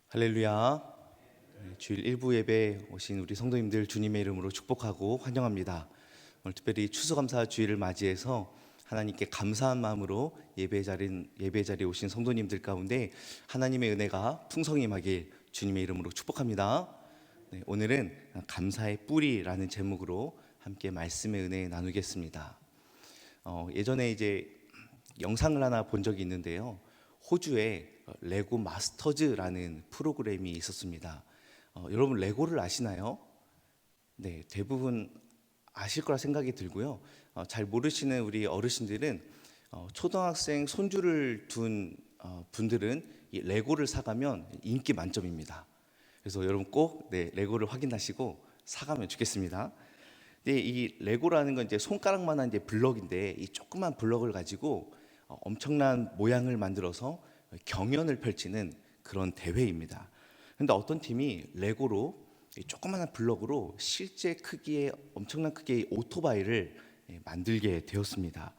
할렐루야. 주일 일부 예배 오신 우리 성도님들 주님의 이름으로 축복하고 환영합니다. 오늘 특별히 추수감사 주일을 맞이해서 하나님께 감사한 마음으로 예배 자리에 오신 성도님들 가운데 하나님의 은혜가 풍성히 임하길 주님의 이름으로 축복합니다. 네, 오늘은 감사의 뿌리라는 제목으로 함께 말씀의 은혜 나누겠습니다. 예전에 이제 영상을 하나 본 적이 있는데요. 호주에 레고 마스터즈라는 프로그램이 있었습니다. 여러분 레고를 아시나요? 네, 대부분 아실 거라 생각이 들고요. 잘 모르시는 우리 어르신들은 초등학생 손주를 둔 분들은 이 레고를 사가면 인기 만점입니다. 그래서 여러분 꼭 레고를 확인하시고 사가면 좋겠습니다. 근데 이 레고라는 건 이제 손가락만한 이제 블럭인데 이 조그만 블럭을 가지고 엄청난 모양을 만들어서 경연을 펼치는 그런 대회입니다. 그런데 어떤 팀이 레고로 조그마한 블럭으로 실제 크기의 엄청난 크기의 오토바이를 만들게 되었습니다.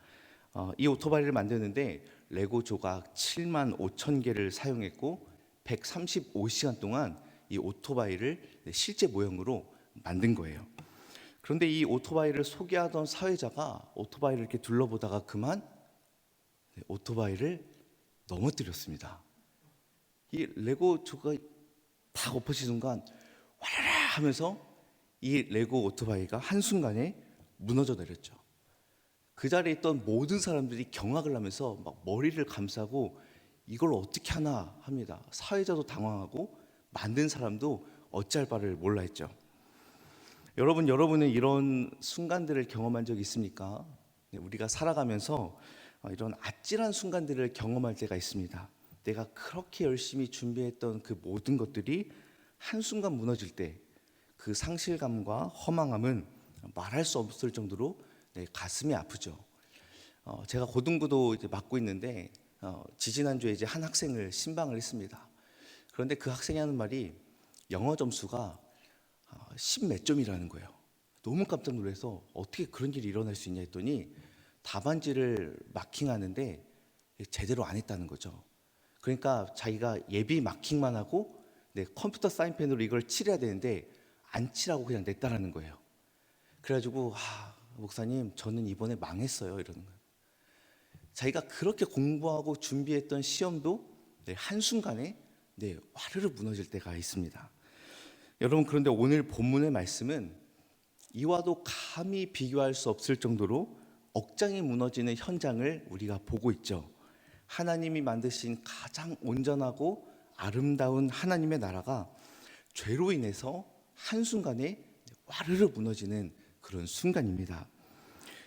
이 오토바이를 만드는데 레고 조각 7만 5천 개를 사용했고 135시간 동안 이 오토바이를 실제 모형으로 만든 거예요. 그런데 이 오토바이를 소개하던 사회자가 오토바이를 이렇게 둘러보다가 그만 오토바이를 넘어뜨렸습니다. 이 레고 조각이 다 엎어진 순간 와라라 하면서 이 레고 오토바이가 한순간에 무너져 내렸죠. 그 자리에 있던 모든 사람들이 경악을 하면서 막 머리를 감싸고 이걸 어떻게 하나 합니다. 사회자도 당황하고 만든 사람도 어찌할 바를 몰라 했죠. 여러분은 이런 순간들을 경험한 적 있습니까? 우리가 살아가면서 이런 아찔한 순간들을 경험할 때가 있습니다. 내가 그렇게 열심히 준비했던 그 모든 것들이 한순간 무너질 때 그 상실감과 허망함은 말할 수 없을 정도로 가슴이 아프죠. 제가 고등부도 이제 맡고 있는데 지지난주에 이제 한 학생을 신방을 했습니다. 그런데 그 학생이 하는 말이 영어 점수가 10 몇 점이라는 거예요. 너무 깜짝 놀라서 어떻게 그런 일이 일어날 수 있냐 했더니 답안지를 마킹하는데 제대로 안 했다는 거죠. 그러니까 자기가 예비 마킹만 하고 컴퓨터 사인펜으로 이걸 칠해야 되는데 안 칠하고 그냥 냈다라는 거예요. 그래가지고 목사님 저는 이번에 망했어요 이러는 거예요. 자기가 그렇게 공부하고 준비했던 시험도 한순간에 와르르 무너질 때가 있습니다. 여러분 그런데 오늘 본문의 말씀은 이와도 감히 비교할 수 없을 정도로 억장이 무너지는 현장을 우리가 보고 있죠. 하나님이 만드신 가장 온전하고 아름다운 하나님의 나라가 죄로 인해서 한순간에 와르르 무너지는 그런 순간입니다.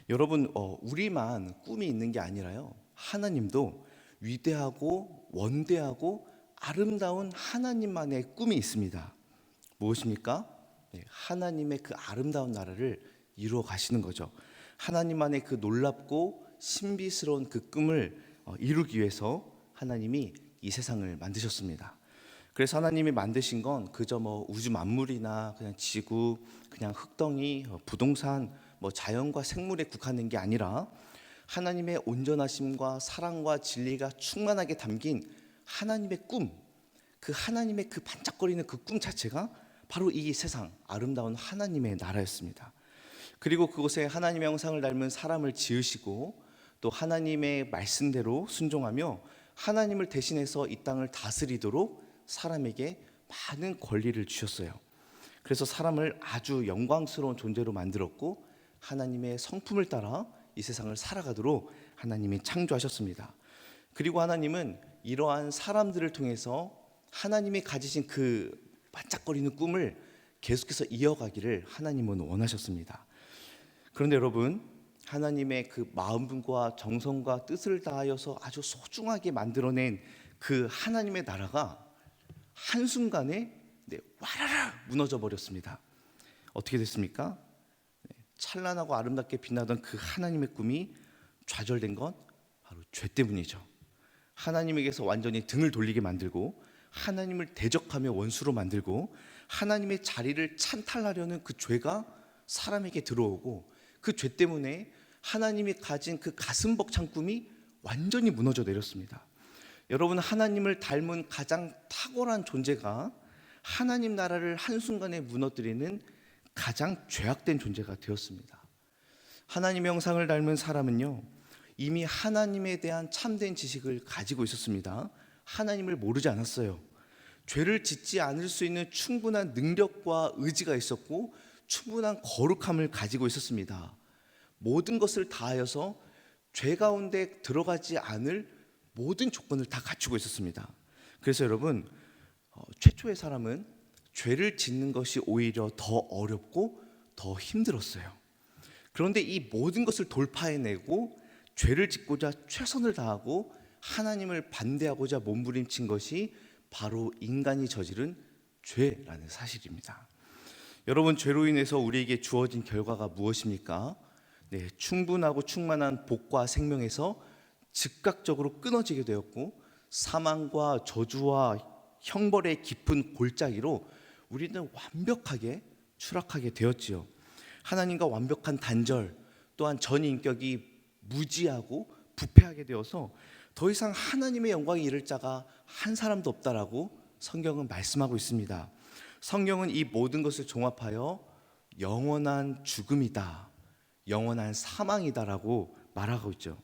여러분 우리만 꿈이 있는 게 아니라요. 하나님도 위대하고 원대하고 아름다운 하나님만의 꿈이 있습니다. 무엇입니까? 하나님의 그 아름다운 나라를 이루어 가시는 거죠. 하나님만의 그 놀랍고 신비스러운 그 꿈을 이루기 위해서 하나님이 이 세상을 만드셨습니다. 그래서 하나님이 만드신 건 그저 우주 만물이나 그냥 지구, 그냥 흙덩이, 부동산, 자연과 생물에 국한된 게 아니라 하나님의 온전하심과 사랑과 진리가 충만하게 담긴 하나님의 꿈, 그 하나님의 그 반짝거리는 그 꿈 자체가 바로 이 세상 아름다운 하나님의 나라였습니다. 그리고 그곳에 하나님의 형상을 닮은 사람을 지으시고 또 하나님의 말씀대로 순종하며 하나님을 대신해서 이 땅을 다스리도록 사람에게 많은 권리를 주셨어요. 그래서 사람을 아주 영광스러운 존재로 만들었고 하나님의 성품을 따라 이 세상을 살아가도록 하나님이 창조하셨습니다. 그리고 하나님은 이러한 사람들을 통해서 하나님이 가지신 그 반짝거리는 꿈을 계속해서 이어가기를 하나님은 원하셨습니다. 그런데 여러분 하나님의 그 마음과 정성과 뜻을 다하여서 아주 소중하게 만들어낸 그 하나님의 나라가 한순간에 와라라 무너져 버렸습니다. 어떻게 됐습니까? 찬란하고 아름답게 빛나던 그 하나님의 꿈이 좌절된 건 바로 죄 때문이죠. 하나님에게서 완전히 등을 돌리게 만들고 하나님을 대적하며 원수로 만들고 하나님의 자리를 찬탈하려는 그 죄가 사람에게 들어오고 그 죄 때문에 하나님이 가진 그 가슴 벅찬 꿈이 완전히 무너져 내렸습니다. 여러분, 하나님을 닮은 가장 탁월한 존재가 하나님 나라를 한순간에 무너뜨리는 가장 죄악된 존재가 되었습니다. 하나님의 형상을 닮은 사람은요, 이미 하나님에 대한 참된 지식을 가지고 있었습니다. 하나님을 모르지 않았어요. 죄를 짓지 않을 수 있는 충분한 능력과 의지가 있었고 충분한 거룩함을 가지고 있었습니다. 모든 것을 다하여서 죄 가운데 들어가지 않을 모든 조건을 다 갖추고 있었습니다. 그래서 여러분, 최초의 사람은 죄를 짓는 것이 오히려 더 어렵고 더 힘들었어요. 그런데 이 모든 것을 돌파해내고 죄를 짓고자 최선을 다하고 하나님을 반대하고자 몸부림친 것이 바로 인간이 저지른 죄라는 사실입니다. 여러분, 죄로 인해서 우리에게 주어진 결과가 무엇입니까? 네, 충분하고 충만한 복과 생명에서 즉각적으로 끊어지게 되었고, 사망과 저주와 형벌의 깊은 골짜기로 우리는 완벽하게 추락하게 되었지요. 하나님과 완벽한 단절, 또한 전 인격이 무지하고 부패하게 되어서 더 이상 하나님의 영광에 이를 자가 한 사람도 없다라고 성경은 말씀하고 있습니다. 성경은 이 모든 것을 종합하여 영원한 죽음이다, 영원한 사망이다라고 말하고 있죠.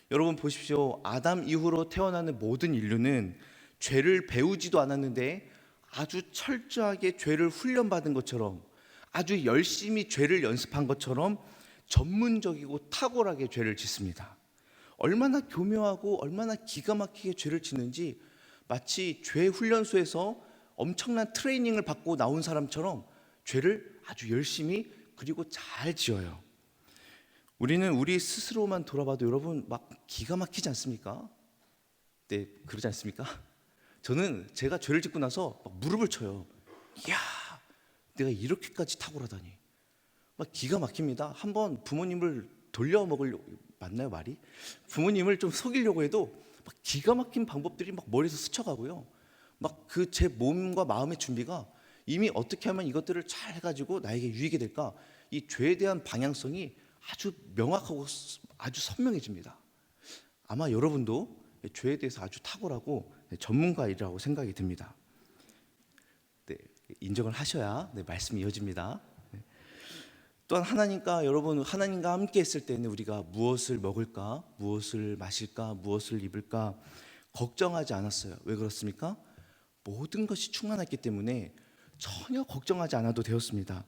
여러분 보십시오. 아담 이후로 태어나는 모든 인류는 죄를 배우지도 않았는데 아주 철저하게 죄를 훈련받은 것처럼, 아주 열심히 죄를 연습한 것처럼 전문적이고 탁월하게 죄를 짓습니다. 얼마나 교묘하고 얼마나 기가 막히게 죄를 짓는지 마치 죄 훈련소에서 엄청난 트레이닝을 받고 나온 사람처럼 죄를 아주 열심히 그리고 잘 지어요. 우리는 우리 스스로만 돌아봐도 여러분 막 기가 막히지 않습니까? 네, 그러지 않습니까? 저는 제가 죄를 짓고 나서 막 무릎을 쳐요. 이야, 내가 이렇게까지 탁월하다니. 막 기가 막힙니다. 한번 부모님을 돌려먹으려고, 맞나요 말이? 부모님을 좀 속이려고 해도 막 기가 막힌 방법들이 막 머리에서 스쳐가고요. 막 그 제 몸과 마음의 준비가 이미 어떻게 하면 이것들을 잘 해가지고 나에게 유익이 될까? 이 죄에 대한 방향성이 아주 명확하고 아주 선명해집니다. 아마 여러분도 죄에 대해서 아주 탁월하고 전문가이라고 생각이 듭니다. 네, 인정을 하셔야 말씀이 이어집니다. 또한 하나님과 함께 했을 때는 우리가 무엇을 먹을까, 무엇을 마실까, 무엇을 입을까 걱정하지 않았어요. 왜 그렇습니까? 모든 것이 충만했기 때문에 전혀 걱정하지 않아도 되었습니다.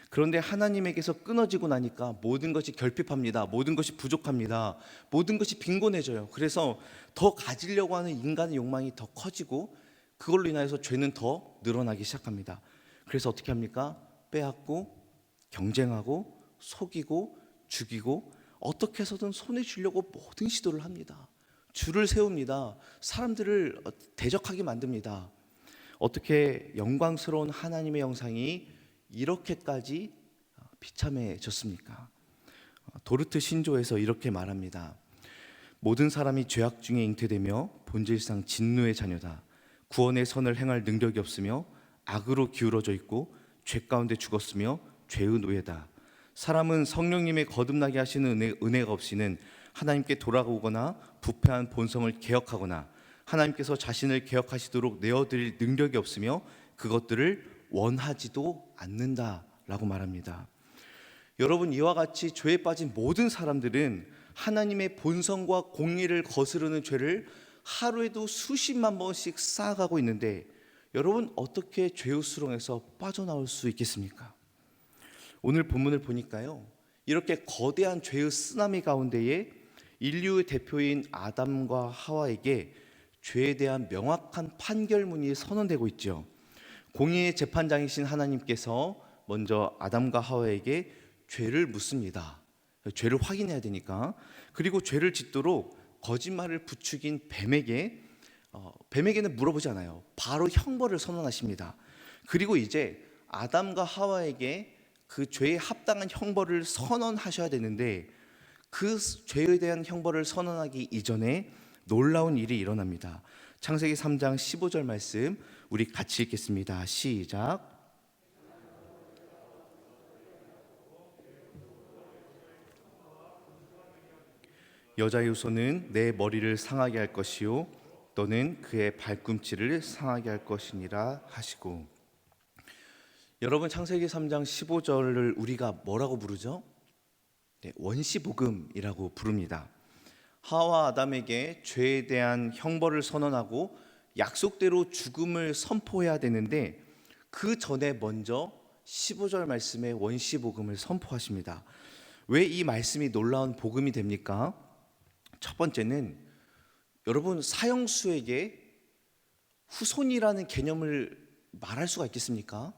그런데 하나님에게서 끊어지고 나니까 모든 것이 결핍합니다. 모든 것이 부족합니다. 모든 것이 빈곤해져요. 그래서 더 가지려고 하는 인간의 욕망이 더 커지고 그걸로 인하여서 죄는 더 늘어나기 시작합니다. 그래서 어떻게 합니까? 빼앗고 경쟁하고 속이고 죽이고 어떻게 해서든 손에 쥐려고 모든 시도를 합니다. 줄을 세웁니다. 사람들을 대적하게 만듭니다. 어떻게 영광스러운 하나님의 형상이 이렇게까지 비참해졌습니까? 도르트 신조에서 이렇게 말합니다. 모든 사람이 죄악 중에 잉태되며 본질상 진노의 자녀다. 구원의 선을 행할 능력이 없으며 악으로 기울어져 있고 죄 가운데 죽었으며 죄의 노예다. 사람은 성령님의 거듭나게 하시는 은혜가 없이는 하나님께 돌아오거나 부패한 본성을 개혁하거나 하나님께서 자신을 개혁하시도록 내어드릴 능력이 없으며 그것들을 원하지도 않는다라고 말합니다. 여러분, 이와 같이 죄에 빠진 모든 사람들은 하나님의 본성과 공의를 거스르는 죄를 하루에도 수십만 번씩 쌓아가고 있는데 여러분 어떻게 죄의 수렁에서 빠져나올 수 있겠습니까? 오늘 본문을 보니까요, 이렇게 거대한 죄의 쓰나미 가운데에 인류의 대표인 아담과 하와에게 죄에 대한 명확한 판결문이 선언되고 있죠. 공의의 재판장이신 하나님께서 먼저 아담과 하와에게 죄를 묻습니다. 죄를 확인해야 되니까. 그리고 죄를 짓도록 거짓말을 부추긴 뱀에게는 물어보지 않아요. 바로 형벌을 선언하십니다. 그리고 이제 아담과 하와에게 그 죄에 합당한 형벌을 선언하셔야 되는데 그 죄에 대한 형벌을 선언하기 이전에 놀라운 일이 일어납니다. 창세기 3장 15절 말씀 우리 같이 읽겠습니다. 시작. 여자의 후손은 내 머리를 상하게 할 것이요 너는 그의 발꿈치를 상하게 할 것이니라 하시고. 여러분, 창세기 3장 15절을 우리가 뭐라고 부르죠? 네, 원시복음이라고 부릅니다. 하와 아담에게 죄에 대한 형벌을 선언하고 약속대로 죽음을 선포해야 되는데, 그 전에 먼저 15절 말씀에 원시복음을 선포하십니다. 왜 이 말씀이 놀라운 복음이 됩니까? 첫 번째는 여러분, 사형수에게 후손이라는 개념을 말할 수가 있겠습니까?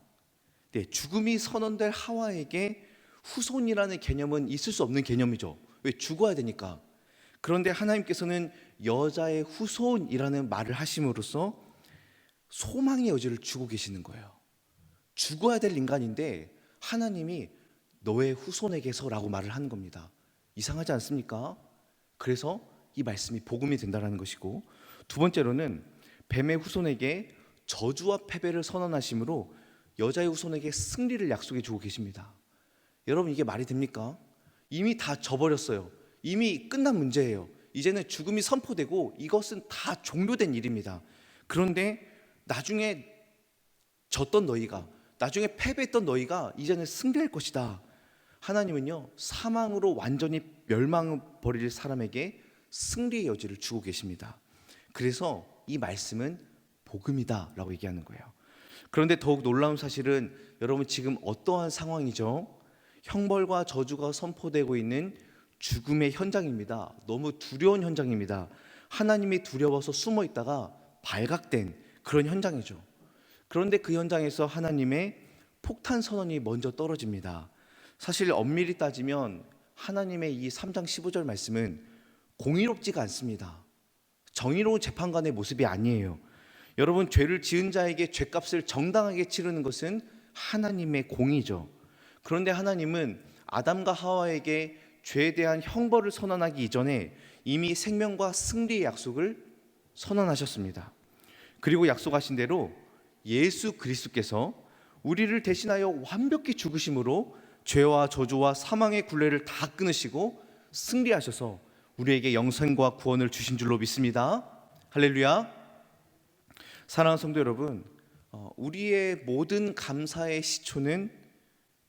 네, 죽음이 선언될 하와에게 후손이라는 개념은 있을 수 없는 개념이죠. 왜? 죽어야 되니까. 그런데 하나님께서는 여자의 후손이라는 말을 하심으로써 소망의 여지를 주고 계시는 거예요. 죽어야 될 인간인데 하나님이 너의 후손에게서라고 말을 하는 겁니다. 이상하지 않습니까? 그래서 이 말씀이 복음이 된다는 것이고, 두 번째로는 뱀의 후손에게 저주와 패배를 선언하심으로 여자의 후손에게 승리를 약속해 주고 계십니다. 여러분, 이게 말이 됩니까? 이미 다 져버렸어요. 이미 끝난 문제예요. 이제는 죽음이 선포되고 이것은 다 종료된 일입니다. 그런데 나중에 졌던 너희가, 나중에 패배했던 너희가 이제는 승리할 것이다. 하나님은요, 사망으로 완전히 멸망버릴 사람에게 승리의 여지를 주고 계십니다. 그래서 이 말씀은 복음이다 라고 얘기하는 거예요. 그런데 더욱 놀라운 사실은 여러분, 지금 어떠한 상황이죠? 형벌과 저주가 선포되고 있는 죽음의 현장입니다. 너무 두려운 현장입니다. 하나님이 두려워서 숨어 있다가 발각된 그런 현장이죠. 그런데 그 현장에서 하나님의 폭탄 선언이 먼저 떨어집니다. 사실 엄밀히 따지면 하나님의 이 3장 15절 말씀은 공의롭지가 않습니다. 정의로운 재판관의 모습이 아니에요. 여러분, 죄를 지은 자에게 죄값을 정당하게 치르는 것은 하나님의 공의죠. 그런데 하나님은 아담과 하와에게 죄에 대한 형벌을 선언하기 이전에 이미 생명과 승리의 약속을 선언하셨습니다. 그리고 약속하신 대로 예수 그리스도께서 우리를 대신하여 완벽히 죽으심으로 죄와 저주와 사망의 굴레를 다 끊으시고 승리하셔서 우리에게 영생과 구원을 주신 줄로 믿습니다. 할렐루야. 사랑하는 성도 여러분, 우리의 모든 감사의 시초는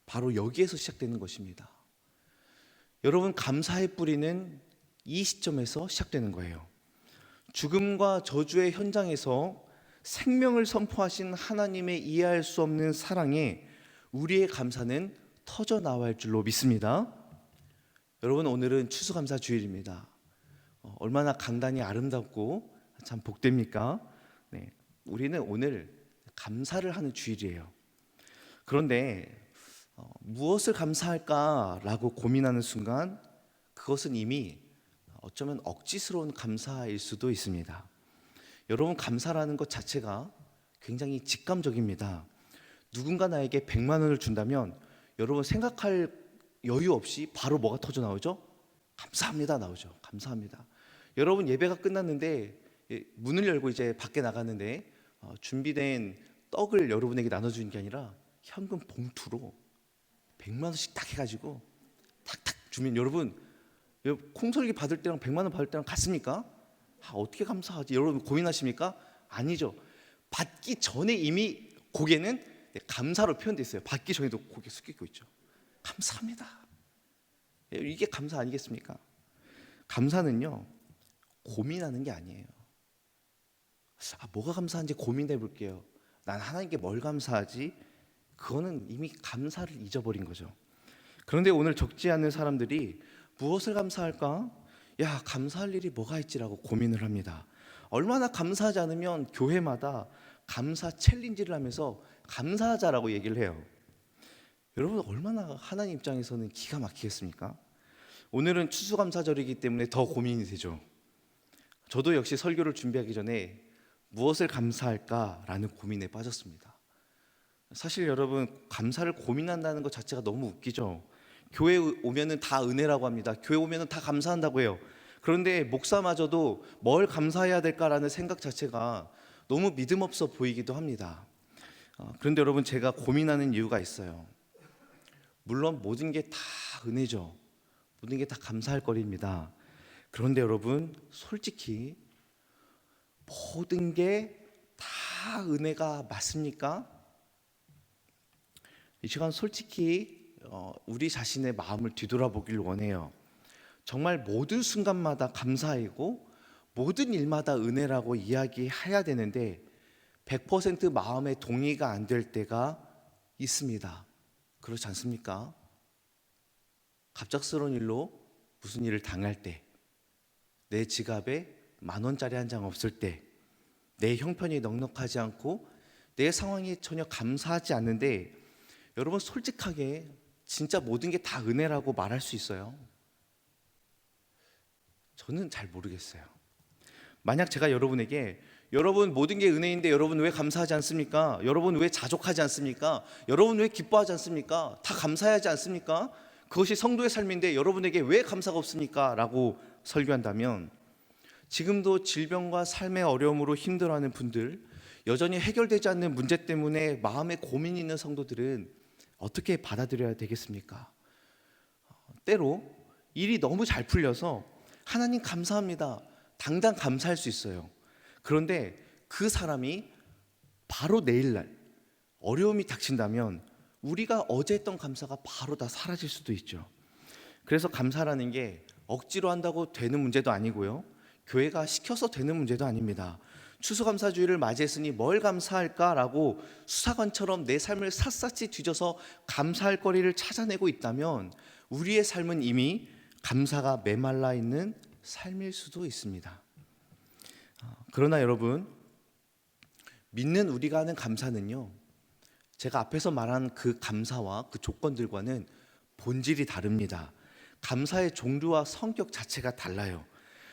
바로 여기에서 시작되는 것입니다. 여러분, 감사의 뿌리는 이 시점에서 시작되는 거예요. 죽음과 저주의 현장에서 생명을 선포하신 하나님의 이해할 수 없는 사랑에 우리의 감사는 터져 나와야 할 줄로 믿습니다. 여러분, 오늘은 추수감사 주일입니다. 얼마나 강단이 아름답고 참 복됩니까? 네, 우리는 오늘 감사를 하는 주일이에요. 그런데 무엇을 감사할까라고 고민하는 순간 그것은 이미 어쩌면 억지스러운 감사일 수도 있습니다. 여러분, 감사라는 것 자체가 굉장히 직감적입니다. 누군가 나에게 100만 원을 준다면 여러분, 생각할 여유 없이 바로 뭐가 터져 나오죠? 감사합니다 나오죠. 감사합니다. 여러분, 예배가 끝났는데 문을 열고 이제 밖에 나갔는데 준비된 떡을 여러분에게 나눠주는 게 아니라 현금 봉투로 100만 원씩 딱 해가지고 탁탁 주면, 여러분, 콩설기 받을 때랑 100만 원 받을 때랑 같습니까? 어떻게 감사하지? 여러분 고민하십니까? 아니죠. 받기 전에 이미 고개는 감사로 표현되어 있어요. 받기 전에도 고개 숙이고 있죠. 감사합니다. 이게 감사 아니겠습니까? 감사는요, 고민하는 게 아니에요. 뭐가 감사한지 고민해 볼게요. 난 하나님께 뭘 감사하지? 그거는 이미 감사를 잊어버린 거죠. 그런데 오늘 적지 않은 사람들이 무엇을 감사할까? 감사할 일이 뭐가 있지라고 고민을 합니다. 얼마나 감사하지 않으면 교회마다 감사 챌린지를 하면서 감사하자라고 얘기를 해요. 여러분, 얼마나 하나님 입장에서는 기가 막히겠습니까? 오늘은 추수감사절이기 때문에 더 고민이 되죠. 저도 역시 설교를 준비하기 전에 무엇을 감사할까라는 고민에 빠졌습니다. 사실 여러분, 감사를 고민한다는 것 자체가 너무 웃기죠. 교회 오면은 다 은혜라고 합니다. 교회 오면은 다 감사한다고 해요. 그런데 목사마저도 뭘 감사해야 될까라는 생각 자체가 너무 믿음 없어 보이기도 합니다. 그런데 여러분, 제가 고민하는 이유가 있어요. 물론 모든 게 다 은혜죠. 모든 게 다 감사할 거리입니다. 그런데 여러분, 솔직히 모든 게 다 은혜가 맞습니까? 이 시간 솔직히 우리 자신의 마음을 뒤돌아보길 원해요. 정말 모든 순간마다 감사이고 모든 일마다 은혜라고 이야기해야 되는데 100% 마음의 동의가 안 될 때가 있습니다. 그렇지 않습니까? 갑작스러운 일로 무슨 일을 당할 때, 내 지갑에 10,000원짜리 한 장 없을 때, 내 형편이 넉넉하지 않고 내 상황이 전혀 감사하지 않는데, 여러분 솔직하게 진짜 모든 게 다 은혜라고 말할 수 있어요? 저는 잘 모르겠어요. 만약 제가 여러분에게 여러분 모든 게 은혜인데 여러분 왜 감사하지 않습니까? 여러분 왜 자족하지 않습니까? 여러분 왜 기뻐하지 않습니까? 다 감사해야지 않습니까? 그것이 성도의 삶인데 여러분에게 왜 감사가 없습니까? 라고 설교한다면, 지금도 질병과 삶의 어려움으로 힘들어하는 분들, 여전히 해결되지 않는 문제 때문에 마음에 고민이 있는 성도들은 어떻게 받아들여야 되겠습니까? 때로 일이 너무 잘 풀려서 하나님 감사합니다, 당당 감사할 수 있어요. 그런데 그 사람이 바로 내일날 어려움이 닥친다면 우리가 어제 했던 감사가 바로 다 사라질 수도 있죠. 그래서 감사라는 게 억지로 한다고 되는 문제도 아니고요, 교회가 시켜서 되는 문제도 아닙니다. 추수감사주의를 맞이했으니 뭘 감사할까라고 수사관처럼 내 삶을 샅샅이 뒤져서 감사할 거리를 찾아내고 있다면 우리의 삶은 이미 감사가 메말라 있는 삶일 수도 있습니다. 그러나 여러분, 믿는 우리가 하는 감사는요, 제가 앞에서 말한 그 감사와 그 조건들과는 본질이 다릅니다. 감사의 종류와 성격 자체가 달라요.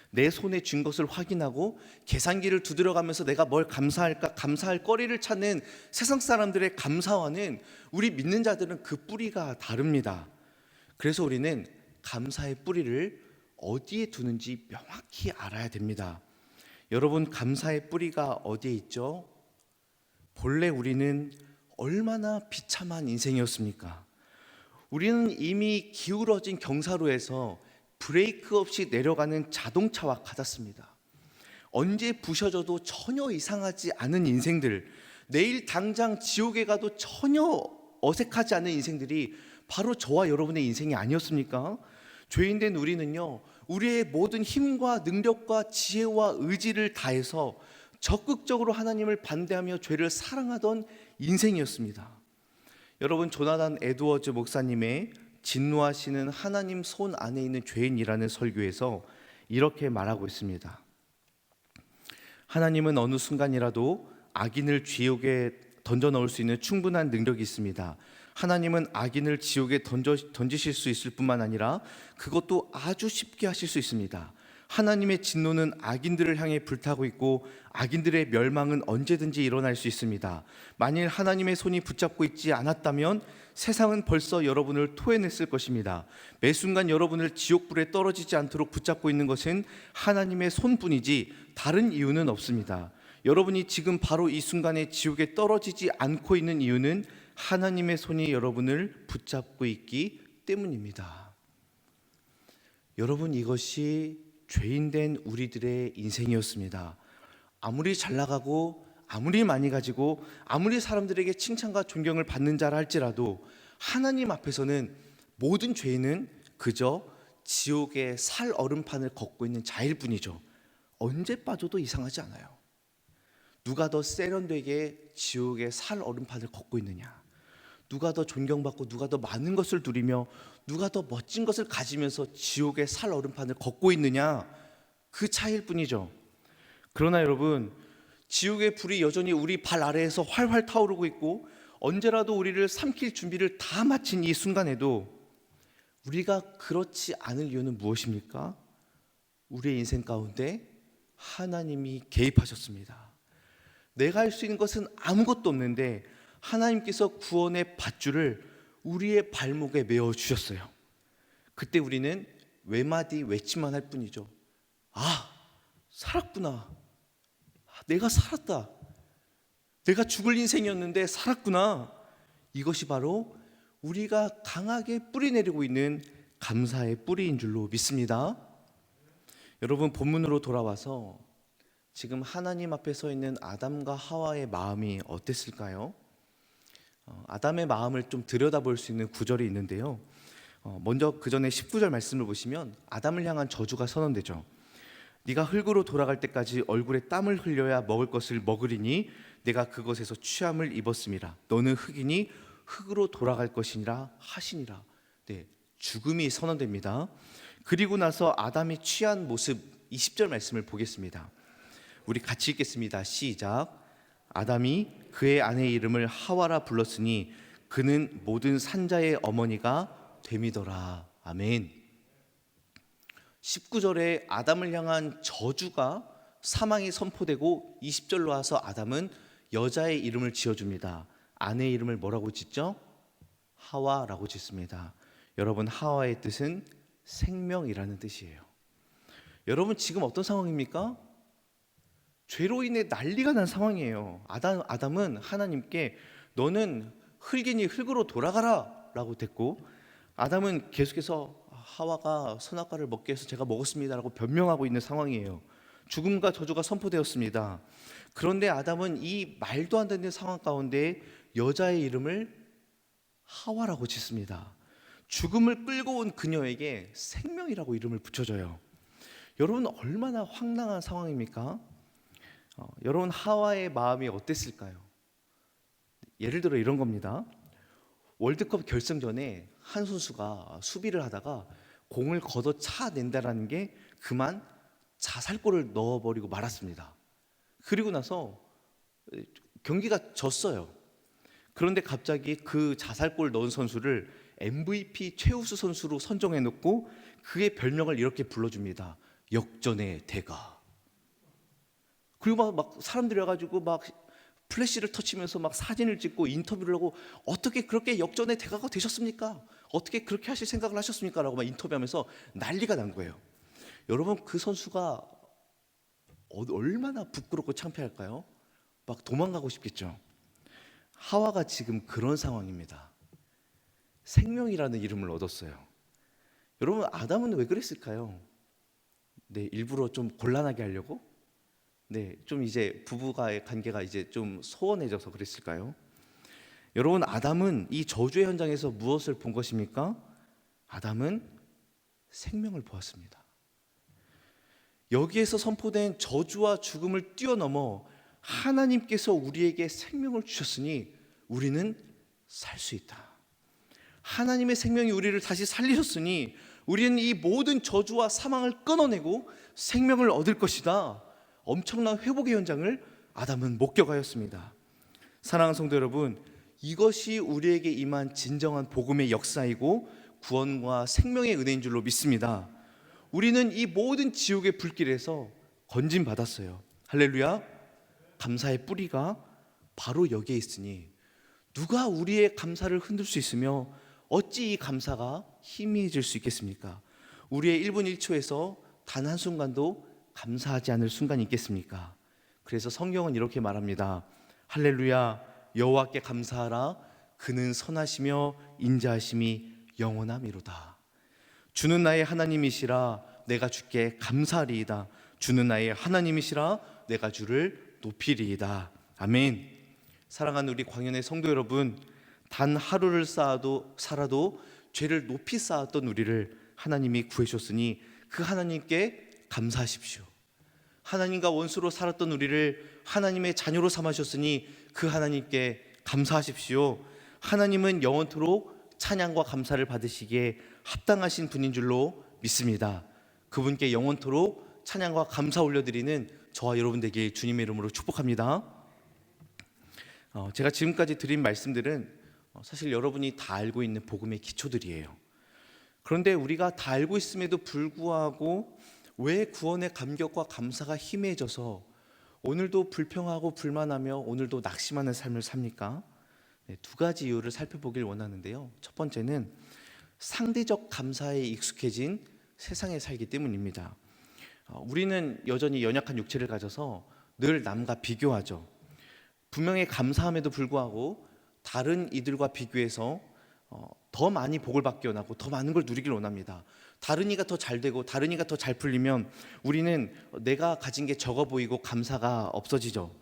내 손에 쥔 것을 확인하고 계산기를 두드려가면서 내가 뭘 감사할까, 감사할 거리를 찾는 세상 사람들의 감사와는 우리 믿는 자들은 그 뿌리가 다릅니다. 그래서 우리는 감사의 뿌리를 어디에 두는지 명확히 알아야 됩니다. 여러분, 감사의 뿌리가 어디에 있죠? 본래 우리는 얼마나 비참한 인생이었습니까? 우리는 이미 기울어진 경사로에서 브레이크 없이 내려가는 자동차와 같았습니다. 언제 부셔져도 전혀 이상하지 않은 인생들, 내일 당장 지옥에 가도 전혀 어색하지 않은 인생들이 바로 저와 여러분의 인생이 아니었습니까? 죄인된 우리는요, 우리의 모든 힘과 능력과 지혜와 의지를 다해서 적극적으로 하나님을 반대하며 죄를 사랑하던 인생이었습니다. 여러분, 조나단 에드워즈 목사님의 진노하시는 하나님 손 안에 있는 죄인이라는 설교에서 이렇게 말하고 있습니다. 하나님은 어느 순간이라도 악인을 지옥에 던져 넣을 수 있는 충분한 능력이 있습니다. 하나님은 악인을 지옥에 던지실 수 있을 뿐만 아니라 그것도 아주 쉽게 하실 수 있습니다. 하나님의 진노는 악인들을 향해 불타고 있고 악인들의 멸망은 언제든지 일어날 수 있습니다. 만일 하나님의 손이 붙잡고 있지 않았다면 세상은 벌써 여러분을 토해냈을 것입니다. 매 순간 여러분을 지옥불에 떨어지지 않도록 붙잡고 있는 것은 하나님의 손뿐이지 다른 이유는 없습니다. 여러분이 지금 바로 이 순간에 지옥에 떨어지지 않고 있는 이유는 하나님의 손이 여러분을 붙잡고 있기 때문입니다. 여러분, 이것이 죄인된 우리들의 인생이었습니다. 아무리 잘 나가고 아무리 많이 가지고 아무리 사람들에게 칭찬과 존경을 받는 자라 할지라도 하나님 앞에서는 모든 죄인은 그저 지옥의 살 얼음판을 걷고 있는 자일 뿐이죠. 언제 빠져도 이상하지 않아요. 누가 더 세련되게 지옥의 살 얼음판을 걷고 있느냐, 누가 더 존경받고 누가 더 많은 것을 누리며 누가 더 멋진 것을 가지면서 지옥의 살 얼음판을 걷고 있느냐, 그 차이일 뿐이죠. 그러나 여러분, 지옥의 불이 여전히 우리 발 아래에서 활활 타오르고 있고 언제라도 우리를 삼킬 준비를 다 마친 이 순간에도 우리가 그렇지 않을 이유는 무엇입니까? 우리의 인생 가운데 하나님이 개입하셨습니다. 내가 할 수 있는 것은 아무것도 없는데 하나님께서 구원의 밧줄을 우리의 발목에 메어 주셨어요. 그때 우리는 외마디 외치만 할 뿐이죠. 아, 살았구나. 내가 살았다. 내가 죽을 인생이었는데 살았구나. 이것이 바로 우리가 강하게 뿌리내리고 있는 감사의 뿌리인 줄로 믿습니다. 여러분, 본문으로 돌아와서 지금 하나님 앞에 서 있는 아담과 하와의 마음이 어땠을까요? 아담의 마음을 좀 들여다볼 수 있는 구절이 있는데요. 먼저 그 전에 19절 말씀을 보시면 아담을 향한 저주가 선언되죠. 네가 흙으로 돌아갈 때까지 얼굴에 땀을 흘려야 먹을 것을 먹으리니 내가 그것에서 취함을 입었음이라. 너는 흙이니 흙으로 돌아갈 것이니라 하시니라. 네, 죽음이 선언됩니다. 그리고 나서 아담이 취한 모습 20절 말씀을 보겠습니다. 우리 같이 읽겠습니다. 시작. 아담이 그의 아내의 이름을 하와라 불렀으니 그는 모든 산자의 어머니가 됨이더라. 아멘. 19절에 아담을 향한 저주가 사망이 선포되고 20절로 와서 아담은 여자의 이름을 지어줍니다. 아내의 이름을 뭐라고 짓죠? 하와라고 짓습니다. 여러분, 하와의 뜻은 생명이라는 뜻이에요. 여러분, 지금 어떤 상황입니까? 죄로 인해 난리가 난 상황이에요. 아담은 하나님께 너는 흙이니 흙으로 돌아가라 라고 됐고, 아담은 계속해서 하와가 선악과를 먹게 해서 제가 먹었습니다 라고 변명하고 있는 상황이에요. 죽음과 저주가 선포되었습니다. 그런데 아담은 이 말도 안 되는 상황 가운데 여자의 이름을 하와라고 짓습니다. 죽음을 끌고 온 그녀에게 생명이라고 이름을 붙여줘요. 여러분, 얼마나 황당한 상황입니까? 여러분, 하와의 마음이 어땠을까요? 예를 들어 이런 겁니다. 월드컵 결승전에 한 선수가 수비를 하다가 공을 걷어 차낸다라는 게 그만 자살골을 넣어버리고 말았습니다. 그리고 나서 경기가 졌어요. 그런데 갑자기 그 자살골 넣은 선수를 MVP 최우수 선수로 선정해 놓고 그의 별명을 이렇게 불러줍니다. 역전의 대가. 그리고 막 사람들이 와가지고 막 플래시를 터치면서 막 사진을 찍고 인터뷰를 하고 어떻게 그렇게 역전의 대가가 되셨습니까? 어떻게 그렇게 하실 생각을 하셨습니까? 라고 막 인터뷰하면서 난리가 난 거예요. 여러분, 그 선수가 얼마나 부끄럽고 창피할까요? 막 도망가고 싶겠죠. 하와가 지금 그런 상황입니다. 생명이라는 이름을 얻었어요. 여러분, 아담은 왜 그랬을까요? 네, 일부러 좀 곤란하게 하려고? 네, 좀 이제 부부가의 관계가 이제 좀 소원해져서 그랬을까요? 여러분, 아담은 이 저주의 현장에서 무엇을 본 것입니까? 아담은 생명을 보았습니다. 여기에서 선포된 저주와 죽음을 뛰어넘어 하나님께서 우리에게 생명을 주셨으니 우리는 살 수 있다. 하나님의 생명이 우리를 다시 살리셨으니 우리는 이 모든 저주와 사망을 끊어내고 생명을 얻을 것이다. 엄청난 회복의 현장을 아담은 목격하였습니다. 사랑하는 성도 여러분, 이것이 우리에게 임한 진정한 복음의 역사이고 구원과 생명의 은혜인 줄로 믿습니다. 우리는 이 모든 지옥의 불길에서 건짐받았어요. 할렐루야. 감사의 뿌리가 바로 여기에 있으니 누가 우리의 감사를 흔들 수 있으며 어찌 이 감사가 희미해질 수 있겠습니까? 우리의 1분 1초에서 단 한순간도 감사하지 않을 순간이 있겠습니까? 그래서 성경은 이렇게 말합니다. 할렐루야, 여호와께 감사하라. 그는 선하시며 인자하심이 영원함이로다. 주는 나의 하나님이시라. 내가 주께 감사하리이다. 주는 나의 하나님이시라. 내가 주를 높이리이다. 아멘. 사랑하는 우리 광연의 성도 여러분, 단 하루를 살아도 죄를 높이 쌓았던 우리를 하나님이 구해줬으니 그 하나님께 감사하십시오. 하나님과 원수로 살았던 우리를 하나님의 자녀로 삼으셨으니 그 하나님께 감사하십시오. 하나님은 영원토록 찬양과 감사를 받으시기에 합당하신 분인 줄로 믿습니다. 그분께 영원토록 찬양과 감사 올려드리는 저와 여러분 되길 주님의 이름으로 축복합니다. 제가 지금까지 드린 말씀들은 사실 여러분이 다 알고 있는 복음의 기초들이에요. 그런데 우리가 다 알고 있음에도 불구하고 왜 구원의 감격과 감사가 희미해져서 오늘도 불평하고 불만하며 오늘도 낙심하는 삶을 삽니까? 네, 두 가지 이유를 살펴보길 원하는데요. 첫 번째는 상대적 감사에 익숙해진 세상에 살기 때문입니다. 우리는 여전히 연약한 육체를 가져서 늘 남과 비교하죠. 분명히 감사함에도 불구하고 다른 이들과 비교해서 더 많이 복을 받기 원하고 더 많은 걸 누리길 원합니다. 다른 이가 더 잘 되고 다른 이가 더 잘 풀리면 우리는 내가 가진 게 적어 보이고 감사가 없어지죠.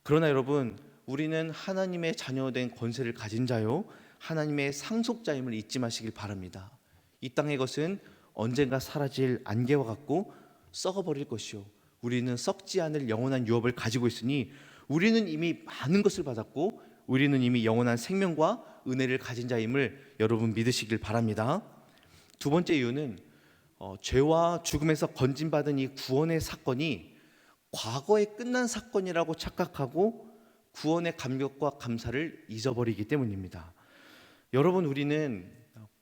그러나 여러분, 우리는 하나님의 자녀된 권세를 가진 자요, 하나님의 상속자임을 잊지 마시길 바랍니다. 이 땅의 것은 언젠가 사라질 안개와 같고 썩어버릴 것이요, 우리는 썩지 않을 영원한 유업을 가지고 있으니 우리는 이미 많은 것을 받았고 우리는 이미 영원한 생명과 은혜를 가진 자임을 여러분 믿으시길 바랍니다. 두 번째 이유는 죄와 죽음에서 건진받은 이 구원의 사건이 과거에 끝난 사건이라고 착각하고 구원의 감격과 감사를 잊어버리기 때문입니다. 여러분, 우리는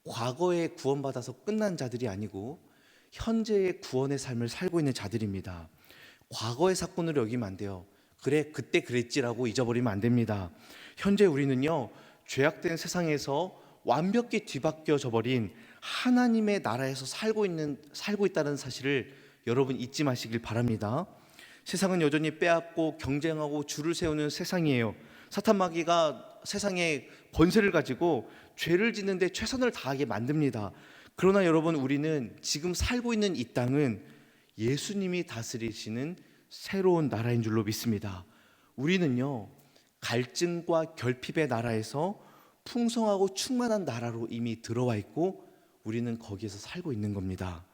과거에 구원받아서 끝난 자들이 아니고 현재의 구원의 삶을 살고 있는 자들입니다. 과거의 사건으로 여기면 안 돼요. 그래, 그때 그랬지라고 잊어버리면 안 됩니다. 현재 우리는요, 죄악된 세상에서 완벽히 뒤바뀌어져 버린 하나님의 나라에서 살고 있다는 사실을 여러분 잊지 마시길 바랍니다. 세상은 여전히 빼앗고 경쟁하고 줄을 세우는 세상이에요. 사탄 마귀가 세상에 권세를 가지고 죄를 짓는데 최선을 다하게 만듭니다. 그러나 여러분, 우리는 지금 살고 있는 이 땅은 예수님이 다스리시는 새로운 나라인 줄로 믿습니다. 우리는요, 갈증과 결핍의 나라에서 풍성하고 충만한 나라로 이미 들어와 있고 우리는 거기에서 살고 있는 겁니다.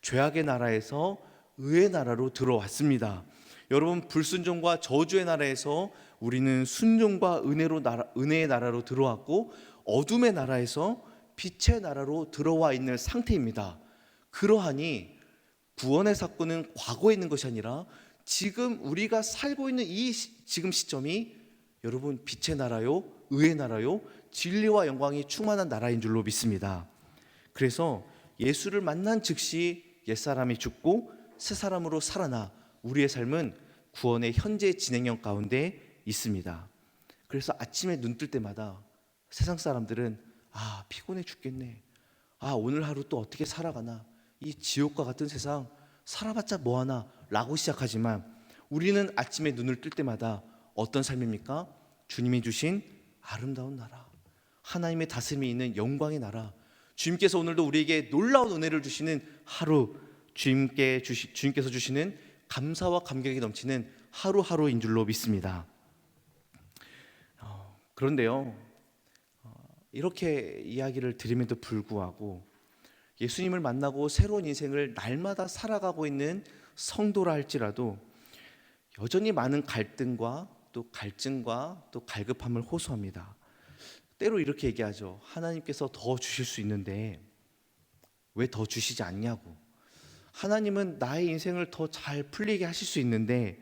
죄악의 나라에서 의의 나라로 들어왔습니다. 여러분, 불순종과 저주의 나라에서 우리는 순종과 은혜의 나라로 들어왔고 어둠의 나라에서 빛의 나라로 들어와 있는 상태입니다. 그러하니 구원의 사건은 과거에 있는 것이 아니라 지금 우리가 살고 있는 이 지금 시점이 여러분 빛의 나라요, 의의 나라요, 진리와 영광이 충만한 나라인 줄로 믿습니다. 그래서 예수를 만난 즉시 옛사람이 죽고 새 사람으로 살아나 우리의 삶은 구원의 현재 진행형 가운데 있습니다. 그래서 아침에 눈 뜰 때마다 세상 사람들은 피곤해 죽겠네, 오늘 하루 또 어떻게 살아가나, 이 지옥과 같은 세상 살아봤자 뭐하나 라고 시작하지만 우리는 아침에 눈을 뜰 때마다 어떤 삶입니까? 주님이 주신 아름다운 나라, 하나님의 다스림이 있는 영광의 나라, 주님께서 오늘도 우리에게 놀라운 은혜를 주시는 하루, 주님께서 주시는 감사와 감격이 넘치는 하루하루인 줄로 믿습니다. 그런데요, 이렇게 이야기를 드림에도 불구하고 예수님을 만나고 새로운 인생을 날마다 살아가고 있는 성도라 할지라도 여전히 많은 갈등과 또 갈증과 또 갈급함을 호소합니다. 때로 이렇게 얘기하죠. 하나님께서 더 주실 수 있는데 왜 더 주시지 않냐고. 하나님은 나의 인생을 더 잘 풀리게 하실 수 있는데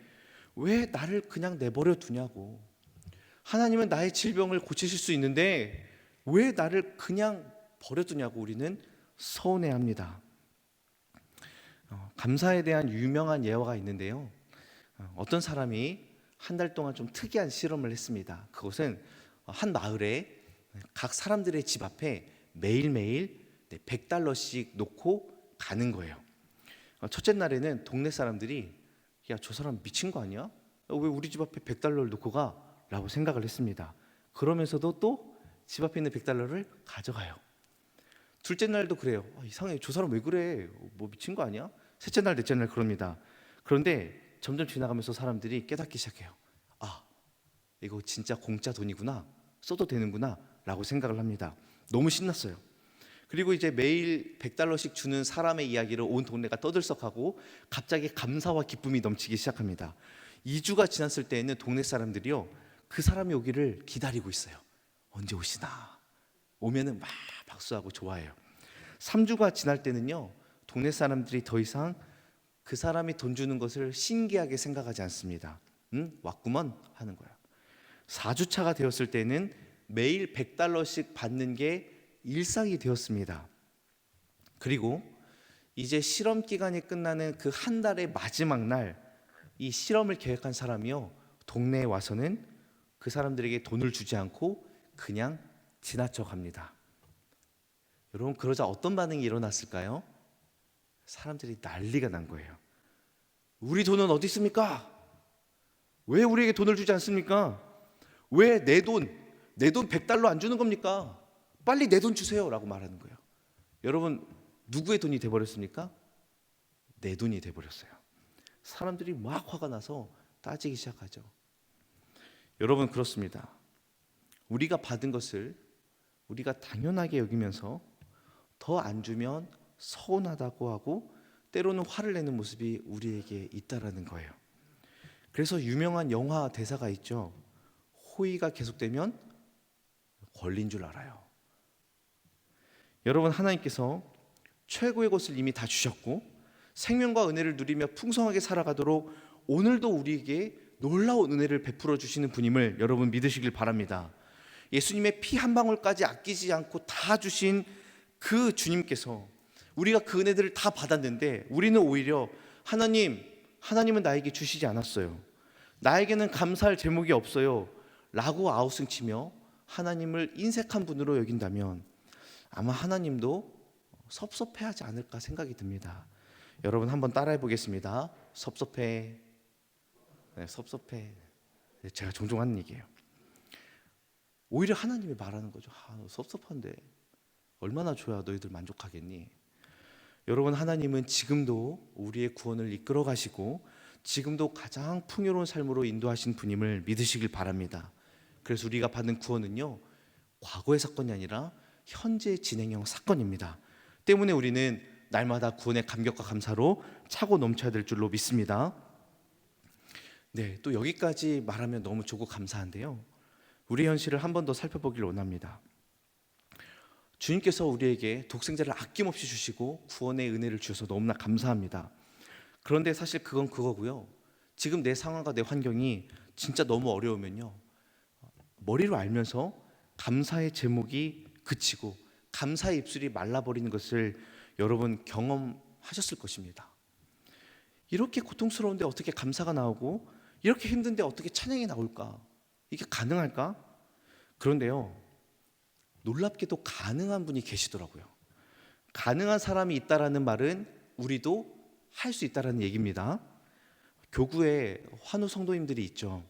왜 나를 그냥 내버려 두냐고. 하나님은 나의 질병을 고치실 수 있는데 왜 나를 그냥 버려두냐고 우리는 서운해합니다. 감사에 대한 유명한 예화가 있는데요, 어떤 사람이 한 달 동안 좀 특이한 실험을 했습니다. 그것은 한 마을에 각 사람들의 집 앞에 매일매일 $100씩 놓고 가는 거예요. 첫째 날에는 동네 사람들이 야, 저 사람 미친 거 아니야? 왜 우리 집 앞에 $100를 놓고 가? 라고 생각을 했습니다. 그러면서도 또 집 앞에 있는 $100를 가져가요. 둘째 날도 그래요. 이상해, 저 사람 왜 그래? 뭐 미친 거 아니야? 셋째 날, 넷째 날 그럽니다. 그런데 점점 지나가면서 사람들이 깨닫기 시작해요. 이거 진짜 공짜 돈이구나, 써도 되는구나 라고 생각을 합니다. 너무 신났어요. 그리고 이제 매일 $100씩 주는 사람의 이야기를 온 동네가 떠들썩하고 갑자기 감사와 기쁨이 넘치기 시작합니다. 2주가 지났을 때에는 동네 사람들이요, 그 사람이 오기를 기다리고 있어요. 언제 오시나. 오면은 막 박수하고 좋아해요. 3주가 지날 때는요, 동네 사람들이 더 이상 그 사람이 돈 주는 것을 신기하게 생각하지 않습니다. 왔구먼 하는 거예요. 4주차가 되었을 때는 매일 $100씩 받는 게 일상이 되었습니다. 그리고 이제 실험 기간이 끝나는 그 한 달의 마지막 날, 이 실험을 계획한 사람이요, 동네에 와서는 그 사람들에게 돈을 주지 않고 그냥 지나쳐 갑니다. 여러분, 그러자 어떤 반응이 일어났을까요? 사람들이 난리가 난 거예요. 우리 돈은 어디 있습니까? 왜 우리에게 돈을 주지 않습니까? 왜 내 돈 $100안 주는 겁니까? 빨리 내 돈 주세요 라고 말하는 거예요. 여러분, 누구의 돈이 돼버렸습니까? 내 돈이 돼버렸어요. 사람들이 막 화가 나서 따지기 시작하죠. 여러분, 그렇습니다. 우리가 받은 것을 우리가 당연하게 여기면서 더 안 주면 서운하다고 하고 때로는 화를 내는 모습이 우리에게 있다라는 거예요. 그래서 유명한 영화 대사가 있죠. 호의가 계속되면 권리인 줄 알아요. 여러분, 하나님께서 최고의 것을 이미 다 주셨고 생명과 은혜를 누리며 풍성하게 살아가도록 오늘도 우리에게 놀라운 은혜를 베풀어 주시는 분임을 여러분 믿으시길 바랍니다. 예수님의 피 한 방울까지 아끼지 않고 다 주신 그 주님께서 우리가 그 은혜들을 다 받았는데 우리는 오히려 하나님은 나에게 주시지 않았어요, 나에게는 감사할 제목이 없어요 라고 아우성치며 하나님을 인색한 분으로 여긴다면 아마 하나님도 섭섭해하지 않을까 생각이 듭니다. 여러분, 한번 따라해 보겠습니다. 섭섭해. 네, 섭섭해. 제가 종종 하는 얘기예요. 오히려 하나님이 말하는 거죠. 섭섭한데 얼마나 줘야 너희들 만족하겠니? 여러분, 하나님은 지금도 우리의 구원을 이끌어 가시고 지금도 가장 풍요로운 삶으로 인도하신 분임을 믿으시길 바랍니다. 그래서 우리가 받는 구원은요, 과거의 사건이 아니라 현재 진행형 사건입니다. 때문에 우리는 날마다 구원의 감격과 감사로 차고 넘쳐야 될 줄로 믿습니다. 네, 또 여기까지 말하면 너무 좋고 감사한데요, 우리 현실을 한 번 더 살펴보길 원합니다. 주님께서 우리에게 독생자를 아낌없이 주시고 구원의 은혜를 주셔서 너무나 감사합니다. 그런데 사실 그건 그거고요, 지금 내 상황과 내 환경이 진짜 너무 어려우면요, 머리로 알면서 감사의 제목이 그치고 감사의 입술이 말라버리는 것을 여러분 경험하셨을 것입니다. 이렇게 고통스러운데 어떻게 감사가 나오고 이렇게 힘든데 어떻게 찬양이 나올까? 이게 가능할까? 그런데요, 놀랍게도 가능한 분이 계시더라고요. 가능한 사람이 있다라는 말은 우리도 할 수 있다라는 얘기입니다. 교구에 환우 성도님들이 있죠.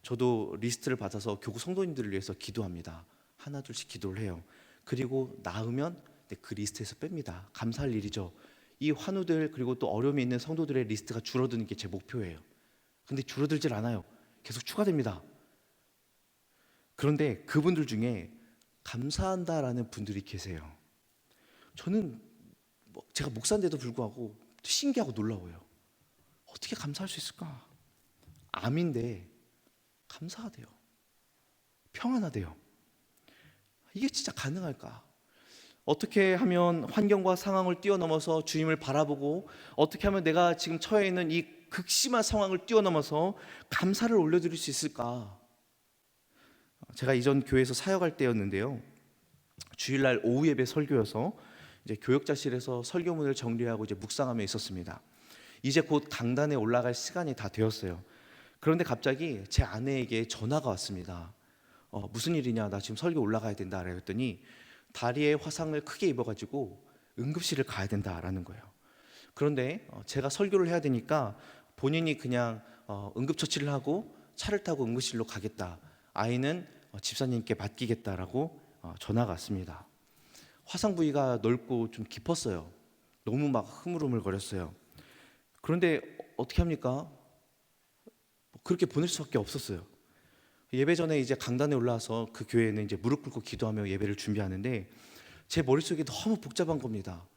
저도 리스트를 받아서 교구 성도님들을 위해서 기도합니다. 하나 둘씩 기도를 해요. 그리고 나으면 그 리스트에서 뺍니다. 감사할 일이죠. 이 환우들 그리고 또 어려움이 있는 성도들의 리스트가 줄어드는 게 제 목표예요. 근데 줄어들질 않아요. 계속 추가됩니다. 그런데 그분들 중에 감사한다라는 분들이 계세요. 저는 제가 목사인데도 불구하고 신기하고 놀라워요. 어떻게 감사할 수 있을까? 암인데 감사하대요. 평안하대요. 이게 진짜 가능할까? 어떻게 하면 환경과 상황을 뛰어넘어서 주님을 바라보고 어떻게 하면 내가 지금 처해 있는 이 극심한 상황을 뛰어넘어서 감사를 올려드릴 수 있을까? 제가 이전 교회에서 사역할 때였는데요, 주일날 오후 예배 설교여서 이제 교역자실에서 설교문을 정리하고 이제 묵상하며 있었습니다. 이제 곧 강단에 올라갈 시간이 다 되었어요. 그런데 갑자기 제 아내에게 전화가 왔습니다. 무슨 일이냐, 나 지금 설교 올라가야 된다 그랬더니 다리에 화상을 크게 입어가지고 응급실을 가야 된다라는 거예요. 그런데 제가 설교를 해야 되니까 본인이 그냥 응급처치를 하고 차를 타고 응급실로 가겠다, 아이는 집사님께 맡기겠다라고 전화가 왔습니다. 화상 부위가 넓고 좀 깊었어요. 너무 막 흐물흐물거렸어요. 그런데 어떻게 합니까? 그렇게 보낼 수밖에 없었어요. 예배 전에 이제 강단에 올라와서 그 교회는 이제 무릎 꿇고 기도하며 예배를 준비하는데 제 머릿속에 너무 복잡한 겁니다.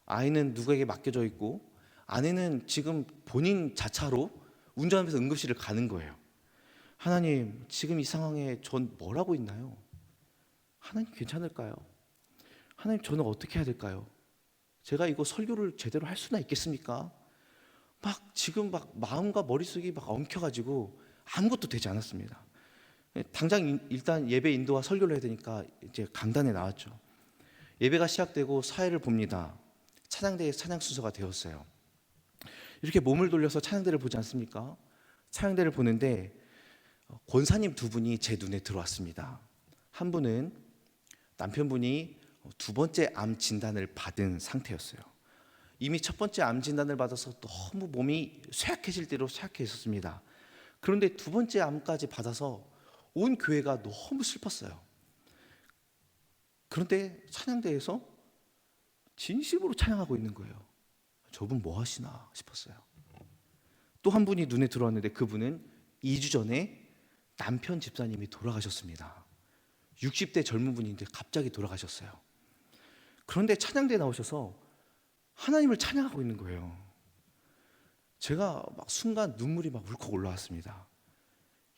아이는 누구에게 맡겨져 있고 아내는 지금 본인 자차로 운전하면서 응급실을 가는 거예요. 하나님, 지금 이 상황에 전 뭘 하고 있나요? 하나님, 괜찮을까요? 하나님, 저는 어떻게 해야 될까요? 제가 이거 설교를 제대로 할 수나 있겠습니까? 지금 마음과 머릿속이 엉켜가지고 아무것도 되지 않았습니다. 당장 일단 예배 인도와 설교를 해야 되니까 이제 강단에 나왔죠. 예배가 시작되고 사회를 봅니다. 찬양대의 찬양 순서가 되었어요. 이렇게 몸을 돌려서 찬양대를 보지 않습니까? 찬양대를 보는데 권사님 두 분이 제 눈에 들어왔습니다. 한 분은 남편분이 두 번째 암 진단을 받은 상태였어요. 이미 첫 번째 암 진단을 받아서 너무 몸이 쇠약해질 대로 쇠약해 있었습니다. 그런데 두 번째 암까지 받아서 온 교회가 너무 슬펐어요. 그런데 찬양대에서 진심으로 찬양하고 있는 거예요. 저분 뭐 하시나 싶었어요. 또 한 분이 눈에 들어왔는데 그분은 2주 전에 남편 집사님이 돌아가셨습니다. 60대 젊은 분인데 갑자기 돌아가셨어요. 그런데 찬양대에 나오셔서 하나님을 찬양하고 있는 거예요. 제가 막 순간 눈물이 막 울컥 올라왔습니다.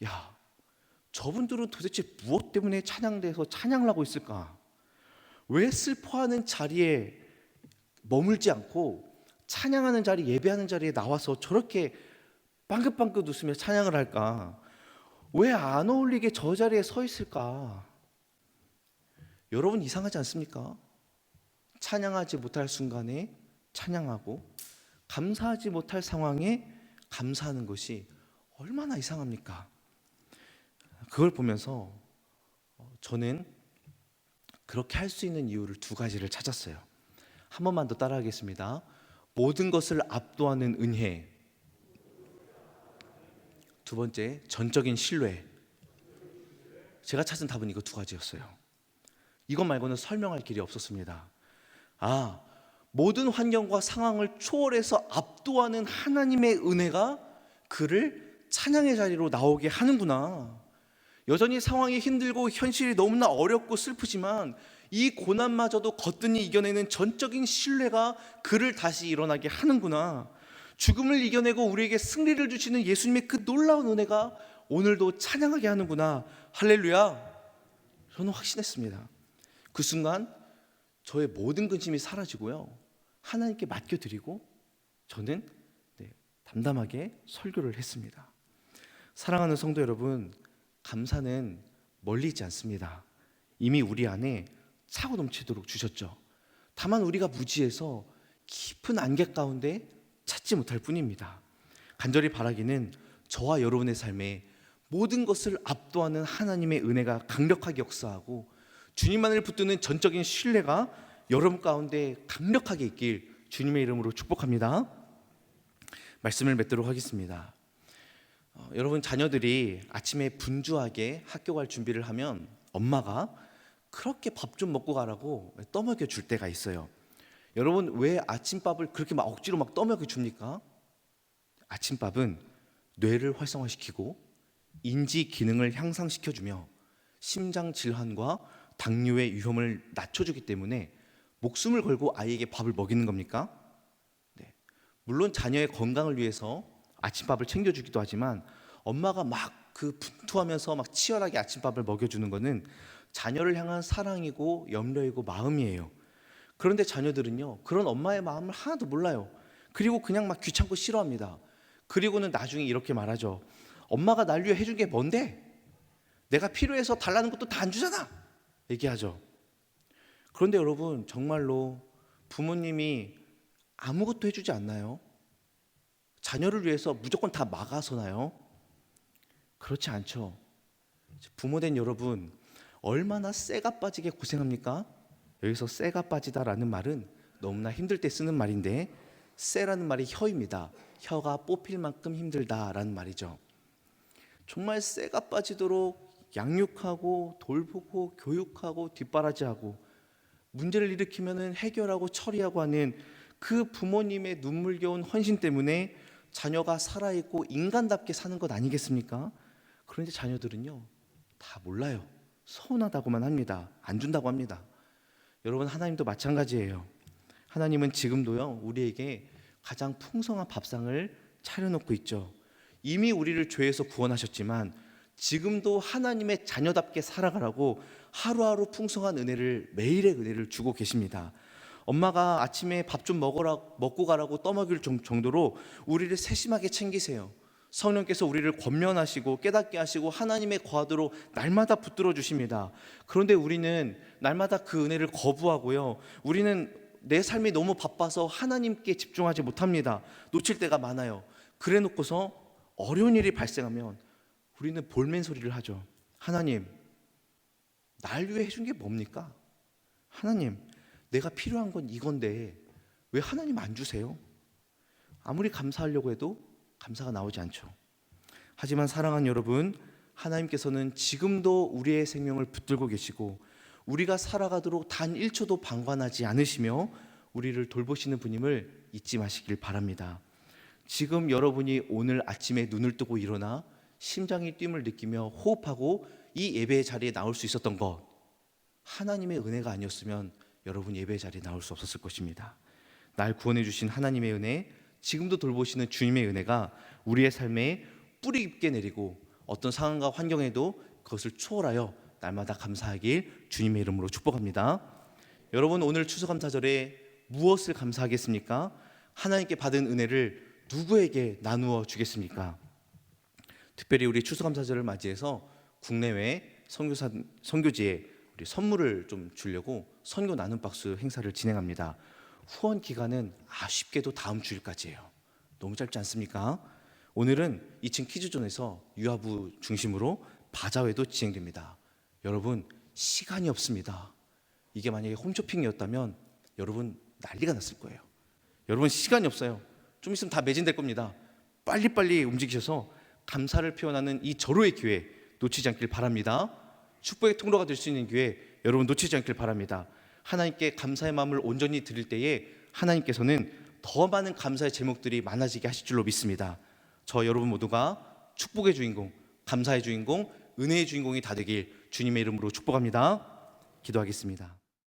야, 저분들은 도대체 무엇 때문에 찬양대에서 찬양을 하고 있을까? 왜 슬퍼하는 자리에 머물지 않고 찬양하는 자리, 예배하는 자리에 나와서 저렇게 빵긋빵긋 웃으며 찬양을 할까? 왜 안 어울리게 저 자리에 서 있을까? 여러분 이상하지 않습니까? 찬양하지 못할 순간에 찬양하고 감사하지 못할 상황에 감사하는 것이 얼마나 이상합니까? 그걸 보면서 저는 그렇게 할 수 있는 이유를 두 가지를 찾았어요. 한 번만 더 따라하겠습니다. 모든 것을 압도하는 은혜. 두 번째, 전적인 신뢰. 제가 찾은 답은 이거 두 가지였어요. 이것 말고는 설명할 길이 없었습니다. 아, 모든 환경과 상황을 초월해서 압도하는 하나님의 은혜가 그를 찬양의 자리로 나오게 하는구나. 여전히 상황이 힘들고 현실이 너무나 어렵고 슬프지만 이 고난마저도 거뜬히 이겨내는 전적인 신뢰가 그를 다시 일어나게 하는구나. 죽음을 이겨내고 우리에게 승리를 주시는 예수님의 그 놀라운 은혜가 오늘도 찬양하게 하는구나. 할렐루야. 저는 확신했습니다. 그 순간 저의 모든 근심이 사라지고요, 하나님께 맡겨드리고 저는 담담하게 설교를 했습니다. 사랑하는 성도 여러분, 감사는 멀리 있지 않습니다. 이미 우리 안에 차고 넘치도록 주셨죠. 다만 우리가 무지해서 깊은 안개 가운데 찾지 못할 뿐입니다. 간절히 바라기는 저와 여러분의 삶에 모든 것을 압도하는 하나님의 은혜가 강력하게 역사하고 주님만을 붙드는 전적인 신뢰가 여러분 가운데 강력하게 있길 주님의 이름으로 축복합니다. 말씀을 맺도록 하겠습니다. 여러분, 자녀들이 아침에 분주하게 학교 갈 준비를 하면 엄마가 그렇게 밥 좀 먹고 가라고 떠먹여 줄 때가 있어요. 여러분, 왜 아침밥을 그렇게 막 억지로 막 떠먹여 줍니까? 아침밥은 뇌를 활성화시키고 인지 기능을 향상시켜주며 심장 질환과 당뇨의 위험을 낮춰주기 때문에 목숨을 걸고 아이에게 밥을 먹이는 겁니까? 네. 물론 자녀의 건강을 위해서 아침밥을 챙겨주기도 하지만 엄마가 막 그 분투하면서 막 치열하게 아침밥을 먹여주는 것은 자녀를 향한 사랑이고 염려이고 마음이에요. 그런데 자녀들은요, 그런 엄마의 마음을 하나도 몰라요. 그리고 그냥 막 귀찮고 싫어합니다. 그리고는 나중에 이렇게 말하죠. 엄마가 날 위해 해준 게 뭔데? 내가 필요해서 달라는 것도 다 안 주잖아. 얘기하죠. 그런데 여러분, 정말로 부모님이 아무것도 해주지 않나요? 자녀를 위해서 무조건 다 막아서나요? 그렇지 않죠. 부모된 여러분, 얼마나 쇠가 빠지게 고생합니까? 여기서 쇠가 빠지다라는 말은 너무나 힘들 때 쓰는 말인데, 쇠라는 말이 혀입니다. 혀가 뽑힐 만큼 힘들다라는 말이죠. 정말 쇠가 빠지도록 양육하고 돌보고 교육하고 뒷바라지하고 문제를 일으키면 해결하고 처리하고 하는 그 부모님의 눈물겨운 헌신 때문에 자녀가 살아있고 인간답게 사는 것 아니겠습니까? 그런데 자녀들은요, 다 몰라요. 서운하다고만 합니다. 안 준다고 합니다. 여러분, 하나님도 마찬가지예요. 하나님은 지금도요, 우리에게 가장 풍성한 밥상을 차려놓고 있죠. 이미 우리를 죄에서 구원하셨지만 지금도 하나님의 자녀답게 살아가라고 하루하루 풍성한 은혜를, 매일의 은혜를 주고 계십니다. 엄마가 아침에 밥 좀 먹고 가라고 떠먹일 정도로 우리를 세심하게 챙기세요. 성령께서 우리를 권면하시고 깨닫게 하시고 하나님의 과도로 날마다 붙들어 주십니다. 그런데 우리는 날마다 그 은혜를 거부하고요, 우리는 내 삶이 너무 바빠서 하나님께 집중하지 못합니다. 놓칠 때가 많아요. 그래 놓고서 어려운 일이 발생하면 우리는 볼멘 소리를 하죠. 하나님, 날 위해 해준 게 뭡니까? 하나님, 내가 필요한 건 이건데 왜 하나님 안 주세요? 아무리 감사하려고 해도 감사가 나오지 않죠. 하지만 사랑하는 여러분, 하나님께서는 지금도 우리의 생명을 붙들고 계시고 우리가 살아가도록 단 1초도 방관하지 않으시며 우리를 돌보시는 분임을 잊지 마시길 바랍니다. 지금 여러분이 오늘 아침에 눈을 뜨고 일어나 심장이 뛴을 느끼며 호흡하고 이 예배의 자리에 나올 수 있었던 것, 하나님의 은혜가 아니었으면 여러분 예배의 자리에 나올 수 없었을 것입니다. 날 구원해 주신 하나님의 은혜, 지금도 돌보시는 주님의 은혜가 우리의 삶에 뿌리 깊게 내리고 어떤 상황과 환경에도 그것을 초월하여 날마다 감사하길 주님의 이름으로 축복합니다. 여러분, 오늘 추수감사절에 무엇을 감사하겠습니까? 하나님께 받은 은혜를 누구에게 나누어 주겠습니까? 특별히 우리 추수감사절을 맞이해서 국내외 선교지에 우리 선물을 좀 주려고 선교 나눔 박스 행사를 진행합니다. 후원 기간은 아쉽게도 다음 주일까지예요. 너무 짧지 않습니까? 오늘은 2층 키즈존에서 유아부 중심으로 바자회도 진행됩니다. 여러분, 시간이 없습니다. 이게 만약에 홈쇼핑이었다면 여러분 난리가 났을 거예요. 여러분, 시간이 없어요. 좀 있으면 다 매진될 겁니다. 빨리빨리 움직이셔서 감사를 표현하는 이 절호의 기회 놓치지 않길 바랍니다. 축복의 통로가 될 수 있는 기회 여러분 놓치지 않길 바랍니다. 하나님께 감사의 마음을 온전히 드릴 때에 하나님께서는 더 많은 감사의 제목들이 많아지게 하실 줄로 믿습니다. 저 여러분 모두가 축복의 주인공, 감사의 주인공, 은혜의 주인공이 다 되길 주님의 이름으로 축복합니다. 기도하겠습니다.